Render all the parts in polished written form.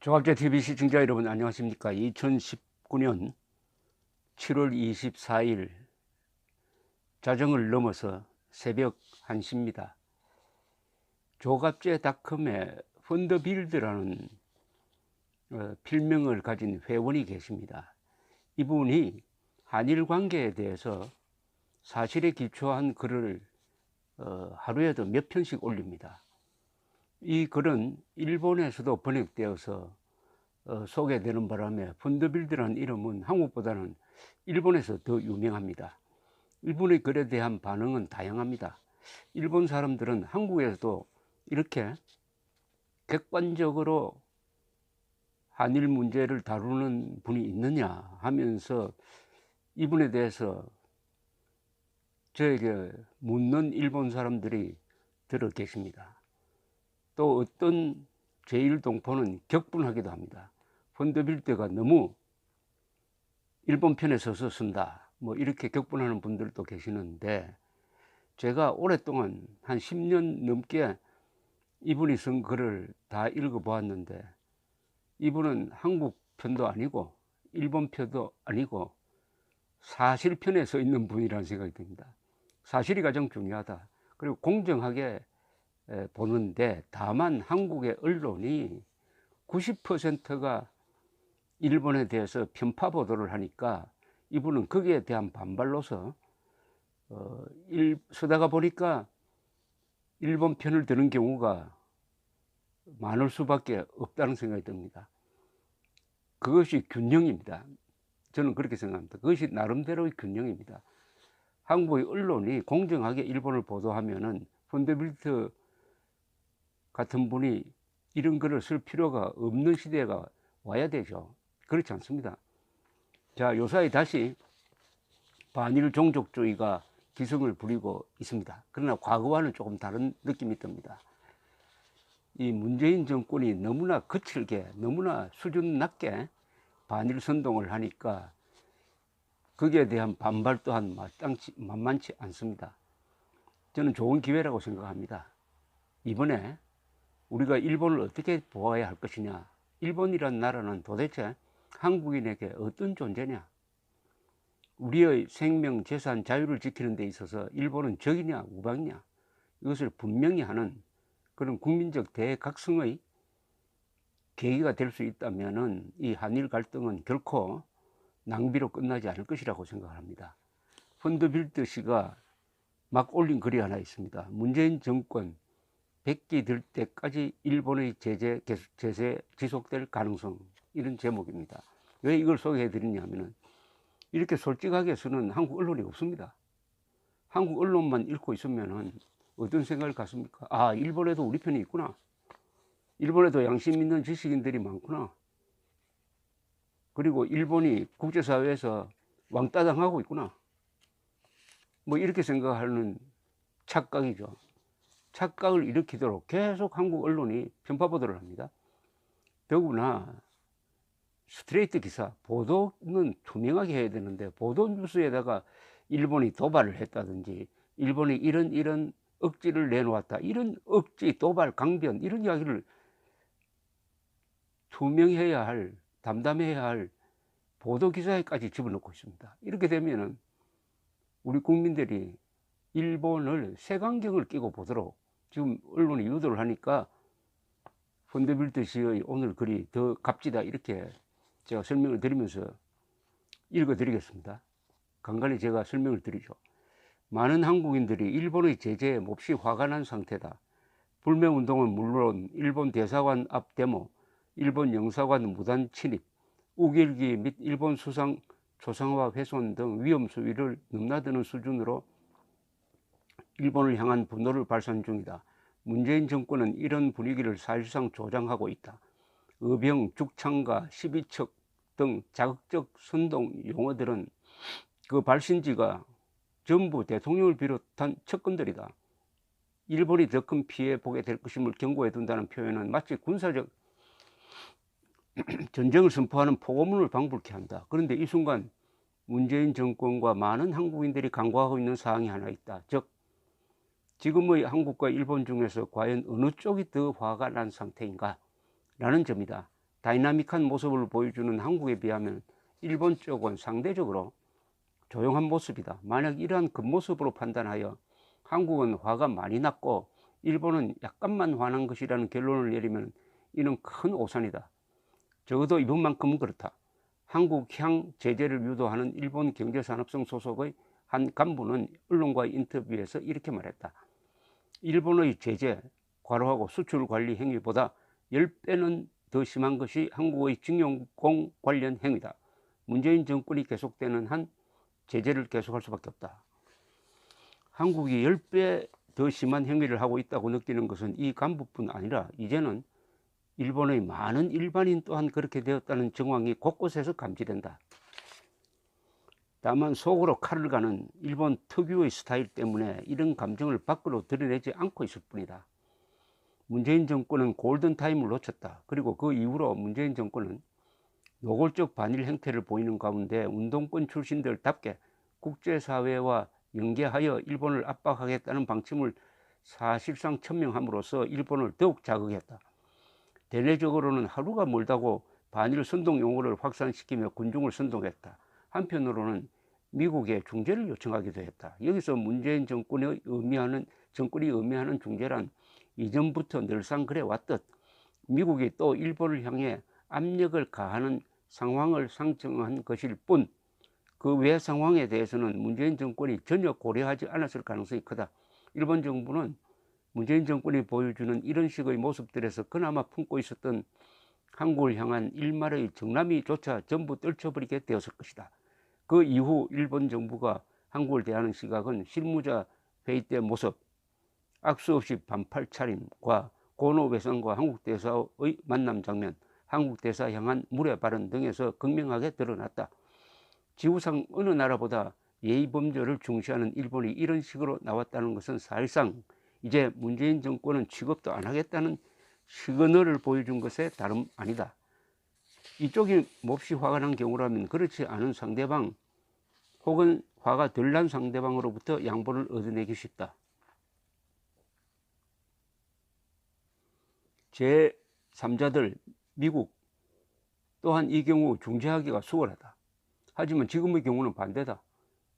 조합제TV 시청자 여러분 안녕하십니까. 2019년 7월 24일 자정을 넘어서 새벽 1시입니다. 조갑제닷컴에 펀더빌드라는 필명을 가진 회원이 계십니다. 이분이 한일 관계에 대해서 사실에 기초한 글을 하루에도 몇 편씩 올립니다. 이 글은 일본에서도 번역되어서 소개되는 바람에 펀더빌드라는 이름은 한국보다는 일본에서 더 유명합니다. 일본의 글에 대한 반응은 다양합니다. 일본 사람들은 한국에서도 이렇게 객관적으로 한일 문제를 다루는 분이 있느냐 하면서 이분에 대해서 저에게 묻는 일본 사람들이 들어 계십니다. 또 어떤 제1동포는 격분하기도 합니다. 펀더빌드가 너무 일본 편에 서서 쓴다, 뭐 이렇게 격분하는 분들도 계시는데, 제가 오랫동안 한 10년 넘게 이분이 쓴 글을 다 읽어보았는데, 이분은 한국 편도 아니고 일본 편도 아니고 사실 편에 서 있는 분이라는 생각이 듭니다. 사실이 가장 중요하다. 그리고 공정하게 보는데, 다만 한국의 언론이 90%가 일본에 대해서 편파 보도를 하니까 이분은 거기에 대한 반발로서 쓰다가 보니까 일본 편을 드는 경우가 많을 수밖에 없다는 생각이 듭니다. 그것이 균형입니다. 저는 그렇게 생각합니다. 그것이 나름대로의 균형입니다. 한국의 언론이 공정하게 일본을 보도하면은 펀더빌드 같은 분이 이런 글을 쓸 필요가 없는 시대가 와야 되죠. 그렇지 않습니다. 자, 요사이 다시 반일 종족주의가 기승을 부리고 있습니다. 그러나 과거와는 조금 다른 느낌이 듭니다. 이 문재인 정권이 너무나 거칠게, 너무나 수준 낮게 반일 선동을 하니까 거기에 대한 반발 또한 만만치 않습니다. 저는 좋은 기회라고 생각합니다. 이번에 우리가 일본을 어떻게 보아야 할 것이냐. 일본이란 나라는 도대체 한국인에게 어떤 존재냐. 우리의 생명, 재산, 자유를 지키는 데 있어서 일본은 적이냐 우방이냐, 이것을 분명히 하는 그런 국민적 대각성의 계기가 될 수 있다면 이 한일 갈등은 결코 낭비로 끝나지 않을 것이라고 생각합니다. 펀더빌드 씨가 막 올린 글이 하나 있습니다. 문재인 정권 100기 될 때까지 일본의 제재 지속될 가능성, 이런 제목입니다. 왜 이걸 소개해 드리냐면은 이렇게 솔직하게 쓰는 한국 언론이 없습니다. 한국 언론만 읽고 있으면은 어떤 생각을 갖습니까? 아, 일본에도 우리 편이 있구나. 일본에도 양심 있는 지식인들이 많구나. 그리고 일본이 국제사회에서 왕따 당하고 있구나. 뭐 이렇게 생각하는 착각이죠. 착각을 일으키도록 계속 한국 언론이 편파 보도를 합니다. 더구나 스트레이트 기사, 보도는 투명하게 해야 되는데 보도 뉴스에다가 일본이 도발을 했다든지 일본이 이런 억지를 내놓았다, 이런 억지, 도발, 강변, 이런 이야기를 투명해야 할, 담담해야 할 보도 기사에까지 집어넣고 있습니다. 이렇게 되면은 우리 국민들이 일본을 색안경을 끼고 보도록 지금 언론이 유도를 하니까 펀더빌드 씨의 오늘 글이 더 값지다, 이렇게 제가 설명을 드리면서 읽어 드리겠습니다. 간간히 제가 설명을 드리죠. 많은 한국인들이 일본의 제재에 몹시 화가 난 상태다. 불매운동은 물론 일본 대사관 앞 데모, 일본 영사관 무단 침입, 우길기 및 일본 수상 초상화 훼손 등 위험 수위를 넘나드는 수준으로 일본을 향한 분노를 발산 중이다. 문재인 정권은 이런 분위기를 사실상 조장하고 있다. 의병, 죽창가, 12척 등 자극적 선동 용어들은 그 발신지가 전부 대통령을 비롯한 측근들이다. 일본이 더 큰 피해 보게 될 것임을 경고해 둔다는 표현은 마치 군사적 전쟁을 선포하는 포고문을 방불케 한다. 그런데 이 순간 문재인 정권과 많은 한국인들이 간과하고 있는 사항이 하나 있다. 즉 지금의 한국과 일본 중에서 과연 어느 쪽이 더 화가 난 상태인가 라는 점이다. 다이나믹한 모습을 보여주는 한국에 비하면 일본 쪽은 상대적으로 조용한 모습이다. 만약 이러한 겉모습으로 판단하여 한국은 화가 많이 났고 일본은 약간만 화난 것이라는 결론을 내리면 이는 큰 오산이다. 적어도 이번만큼은 그렇다. 한국향 제재를 유도하는 일본 경제산업성 소속의 한 간부는 언론과의 인터뷰에서 이렇게 말했다. 일본의 제재, 괄호하고 수출 관리 행위보다 10배는 더 심한 것이 한국의 징용공 관련 행위다. 문재인 정권이 계속되는 한 제재를 계속할 수밖에 없다. 한국이 10배 더 심한 행위를 하고 있다고 느끼는 것은 이 간부뿐 아니라 이제는 일본의 많은 일반인 또한 그렇게 되었다는 정황이 곳곳에서 감지된다. 다만 속으로 칼을 가는 일본 특유의 스타일 때문에 이런 감정을 밖으로 드러내지 않고 있을 뿐이다. 문재인 정권은 골든타임을 놓쳤다. 그리고 그 이후로 문재인 정권은 노골적 반일 행태를 보이는 가운데 운동권 출신들답게 국제사회와 연계하여 일본을 압박하겠다는 방침을 사실상 천명함으로써 일본을 더욱 자극했다. 대내적으로는 하루가 멀다고 반일 선동 용어를 확산시키며 군중을 선동했다. 한편으로는 미국에 중재를 요청하기도 했다. 여기서 문재인 정권이 의미하는 중재란 이전부터 늘상 그래왔듯 미국이 또 일본을 향해 압력을 가하는 상황을 상정한 것일 뿐 그 외 상황에 대해서는 문재인 정권이 전혀 고려하지 않았을 가능성이 크다. 일본 정부는 문재인 정권이 보여주는 이런 식의 모습들에서 그나마 품고 있었던 한국을 향한 일말의 정남이조차 전부 떨쳐버리게 되었을 것이다. 그 이후 일본 정부가 한국을 대하는 시각은 실무자 회의 때 모습, 악수 없이 반팔 차림과 고노 외상과 한국 대사의 만남 장면, 한국 대사 향한 무례 발언 등에서 극명하게 드러났다. 지구상 어느 나라보다 예의 범절을 중시하는 일본이 이런 식으로 나왔다는 것은 사실상 이제 문재인 정권은 취급도 안 하겠다는 시그널을 보여준 것에 다름 아니다. 이쪽이 몹시 화가 난 경우라면 그렇지 않은 상대방 혹은 화가 덜 난 상대방으로부터 양보를 얻어내기 쉽다. 제3자들 미국 또한 이 경우 중재하기가 수월하다. 하지만 지금의 경우는 반대다.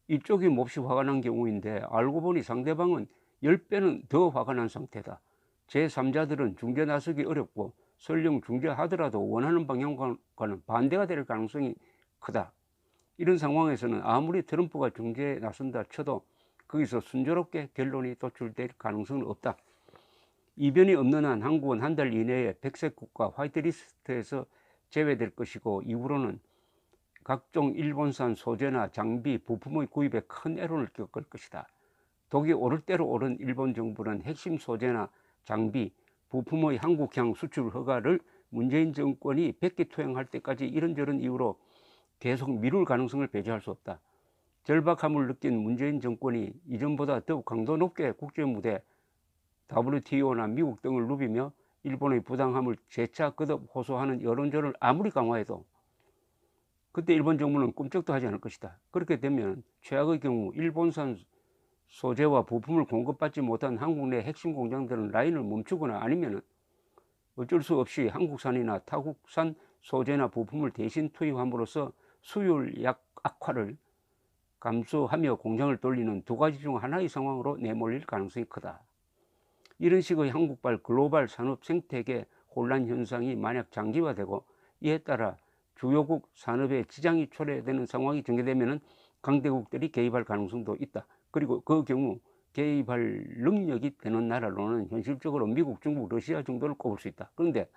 이쪽이 몹시 화가 난 경우인데 알고 보니 상대방은 10배는 더 화가 난 상태다. 제3자들은 중재 나서기 어렵고 설령 중재하더라도 원하는 방향과는 반대가 될 가능성이 크다. 이런 상황에서는 아무리 트럼프가 중재에 나선다 쳐도 거기서 순조롭게 결론이 도출될 가능성은 없다. 이변이 없는 한 한국은 한 달 이내에 백색 국가 화이트리스트에서 제외될 것이고 이후로는 각종 일본산 소재나 장비, 부품의 구입에 큰 애로를 겪을 것이다. 독이 오를 대로 오른 일본 정부는 핵심 소재나 장비, 부품의 한국향 수출 허가를 문재인 정권이 백기투영할 때까지 이런저런 이유로 계속 미룰 가능성을 배제할 수 없다. 절박함을 느낀 문재인 정권이 이전보다 더욱 강도 높게 국제무대, WTO나 미국 등을 누비며 일본의 부당함을 재차 거듭 호소하는 여론전을 아무리 강화해도 그때 일본 정부는 꿈쩍도 하지 않을 것이다. 그렇게 되면 최악의 경우 일본산 소재와 부품을 공급받지 못한 한국 내 핵심 공장들은 라인을 멈추거나 아니면 어쩔 수 없이 한국산이나 타국산 소재나 부품을 대신 투입함으로써 수율 악화를 감수하며 공장을 돌리는 두 가지 중 하나의 상황으로 내몰릴 가능성이 크다. 이런 식의 한국발 글로벌 산업 생태계 혼란 현상이 만약 장기화되고 이에 따라 주요국 산업에 지장이 초래되는 상황이 전개되면 강대국들이 개입할 가능성도 있다. 그리고 그 경우 개입할 능력이 되는 나라로는 현실적으로 미국, 중국, 러시아 정도를 꼽을 수 있다. 그런데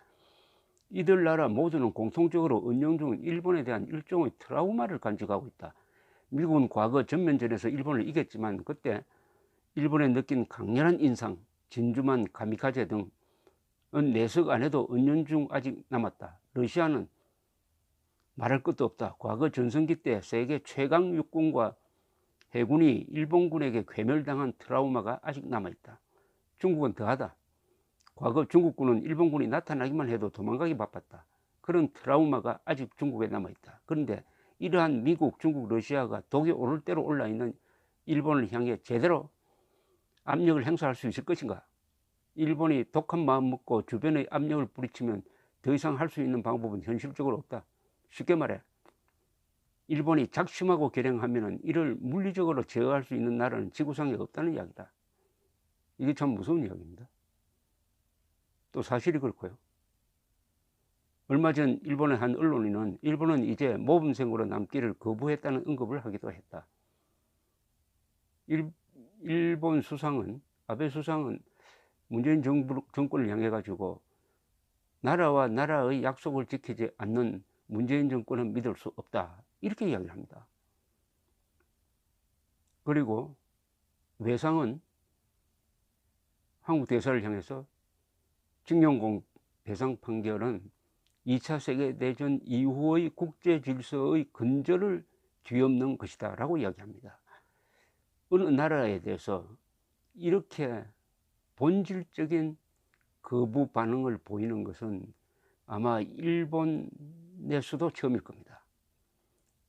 이들 나라 모두는 공통적으로 운영 중인 일본에 대한 일종의 트라우마를 간직하고 있다. 미국은 과거 전면전에서 일본을 이겼지만 그때 일본에 느낀 강렬한 인상, 진주만 가미카제 등은 내석 안에도 은연중 아직 남았다. 러시아는 말할 것도 없다. 과거 전성기 때 세계 최강 육군과 해군이 일본군에게 괴멸당한 트라우마가 아직 남아있다. 중국은 더하다. 과거 중국군은 일본군이 나타나기만 해도 도망가기 바빴다. 그런 트라우마가 아직 중국에 남아있다. 그런데 이러한 미국, 중국, 러시아가 독이 오를 대로 올라있는 일본을 향해 제대로 압력을 행사할 수 있을 것인가? 일본이 독한 마음 먹고 주변의 압력을 뿌리치면 더 이상 할 수 있는 방법은 현실적으로 없다. 쉽게 말해 일본이 작심하고 결행하면은 이를 물리적으로 제어할 수 있는 나라는 지구상에 없다는 이야기다. 이게 참 무서운 이야기입니다. 또 사실이 그렇고요. 얼마 전 일본의 한 언론인은 일본은 이제 모범생으로 남기를 거부했다는 언급을 하기도 했다. 일본 수상은, 아베 수상은 문재인 정권을 향해 가지고 나라와 나라의 약속을 지키지 않는 문재인 정권은 믿을 수 없다, 이렇게 이야기를 합니다. 그리고 외상은 한국 대사를 향해서 징용공 배상 판결은 2차 세계대전 이후의 국제 질서의 근저를 뒤엎는 것이다 라고 이야기합니다. 어느 나라에 대해서 이렇게 본질적인 거부 반응을 보이는 것은 아마 일본에서도 처음일 겁니다.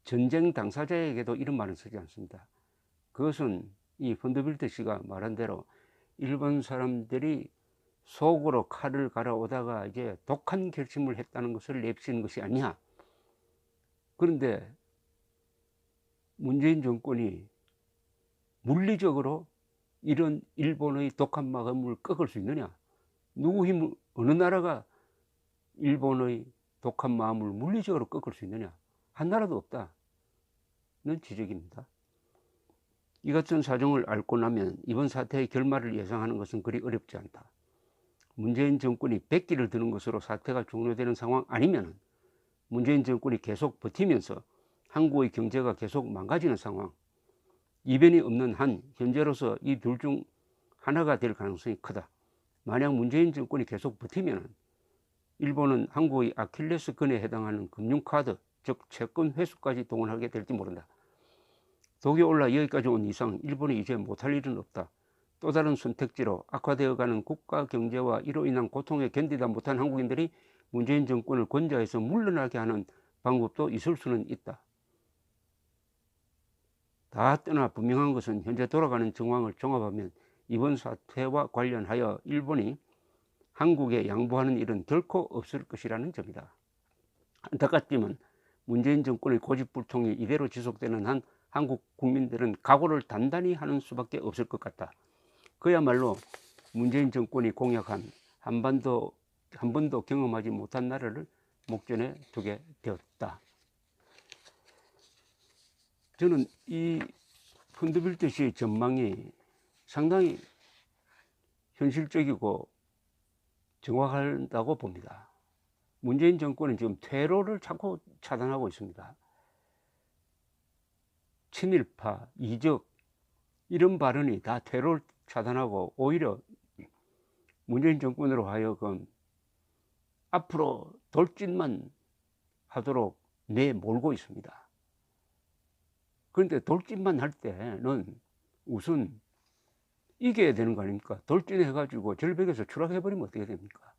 전쟁 당사자에게도 이런 말은 쓰지 않습니다. 그것은 이 펀더빌트 씨가 말한 대로 일본 사람들이 속으로 칼을 갈아오다가 이제 독한 결심을 했다는 것을 내비치는 것이 아니야. 그런데 문재인 정권이 물리적으로 이런 일본의 독한 마음을 꺾을 수 있느냐? 어느 나라가 일본의 독한 마음을 물리적으로 꺾을 수 있느냐? 한 나라도 없다는 지적입니다. 이 같은 사정을 앓고 나면 이번 사태의 결말을 예상하는 것은 그리 어렵지 않다. 문재인 정권이 백기를 드는 것으로 사태가 종료되는 상황 아니면 문재인 정권이 계속 버티면서 한국의 경제가 계속 망가지는 상황, 이변이 없는 한 현재로서 이 둘 중 하나가 될 가능성이 크다. 만약 문재인 정권이 계속 버티면 일본은 한국의 아킬레스건에 해당하는 금융카드, 즉 채권 회수까지 동원하게 될지 모른다. 독이 올라 여기까지 온 이상 일본이 이제 못할 일은 없다. 또 다른 선택지로 악화되어가는 국가 경제와 이로 인한 고통에 견디다 못한 한국인들이 문재인 정권을 권좌해서 물러나게 하는 방법도 있을 수는 있다. 다 떠나 분명한 것은 현재 돌아가는 정황을 종합하면 이번 사태와 관련하여 일본이 한국에 양보하는 일은 결코 없을 것이라는 점이다. 안타깝지만 문재인 정권의 고집불통이 이대로 지속되는 한 한국 국민들은 각오를 단단히 하는 수밖에 없을 것 같다. 그야말로 문재인 정권이 공약한 한 번도 경험하지 못한 나라를 목전에 두게 되었다. 저는 이 펀더빌트 씨의 전망이 상당히 현실적이고 정확하다고 봅니다. 문재인 정권은 지금 퇴로를 자꾸 차단하고 있습니다. 친일파, 이적 이런 발언이 다 퇴로를 차단하고 오히려 문재인 정권으로 하여금 앞으로 돌진만 하도록 내몰고 있습니다. 그런데 돌진만 할 때는 우선 이겨야 되는 거 아닙니까? 돌진해가지고 절벽에서 추락해버리면 어떻게 됩니까?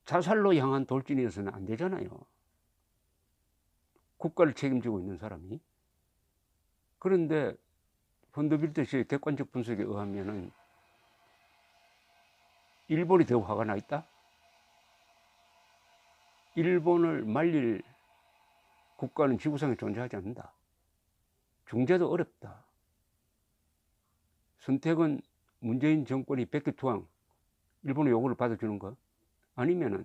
자살로 향한 돌진이어서는 안 되잖아요. 국가를 책임지고 있는 사람이. 그런데 펀더빌트 씨의 객관적 분석에 의하면은 일본이 더 화가 나 있다? 일본을 말릴 국가는 지구상에 존재하지 않는다. 중재도 어렵다. 선택은 문재인 정권이 백기투항, 일본의 요구를 받아주는 것, 아니면은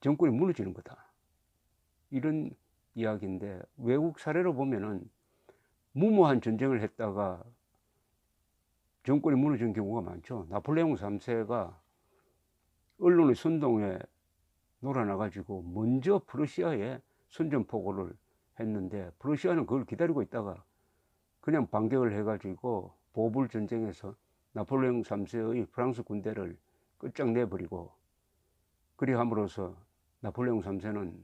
정권이 무너지는 거다. 이런 이야기인데 외국 사례로 보면은 무모한 전쟁을 했다가 정권이 무너진 경우가 많죠. 나폴레옹 3세가 언론의 선동에 놀아나가지고 먼저 프러시아에 선전포고를 했는데 프러시아는 그걸 기다리고 있다가 그냥 반격을 해가지고 보불 전쟁에서 나폴레옹 3세의 프랑스 군대를 끝장내버리고 그리 함으로써 나폴레옹 3세는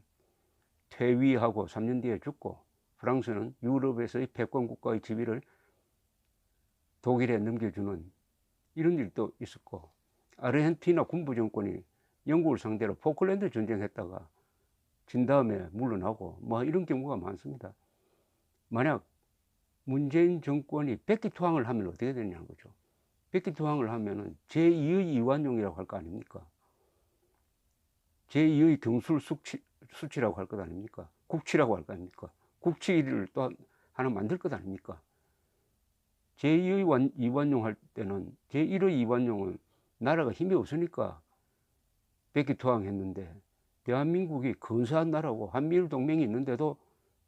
퇴위하고 3년 뒤에 죽고 프랑스는 유럽에서의 패권 국가의 지위를 독일에 넘겨주는 이런 일도 있었고, 아르헨티나 군부 정권이 영국을 상대로 포클랜드 전쟁했다가 진 다음에 물러나고 뭐 이런 경우가 많습니다. 만약 문재인 정권이 백기투항을 하면 어떻게 되냐는 거죠. 백기투항을 하면은 제2의 이완용이라고 할 거 아닙니까? 제2의 경술 수치라고 할 것 아닙니까? 국치라고 할 거 아닙니까? 국치를 또 하나 만들 것 아닙니까? 제2의 이완용 할 때는 제1의 이완용은 나라가 힘이 없으니까 백기투항했는데, 대한민국이 근사한 나라고 한미일 동맹이 있는데도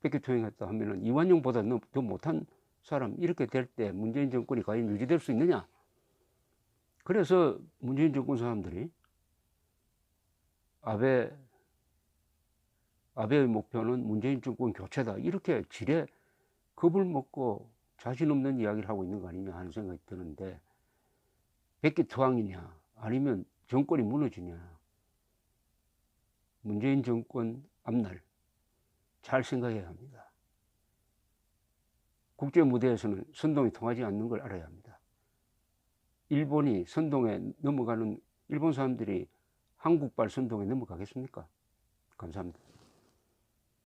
백기투항했다 하면은 이완용보다 더 못한 사람 이렇게 될 때 문재인 정권이 과연 유지될 수 있느냐? 그래서 문재인 정권 사람들이 아베의 목표는 문재인 정권 교체다, 이렇게 지레 겁을 먹고 자신 없는 이야기를 하고 있는 거 아니냐 하는 생각이 드는데, 백기투항이냐 아니면 정권이 무너지냐, 문재인 정권 앞날 잘 생각해야 합니다. 국제 무대에서는 선동이 통하지 않는 걸 알아야 합니다. 일본이 선동에 넘어가는, 일본 사람들이 한국발 선동에 넘어가겠습니까? 감사합니다.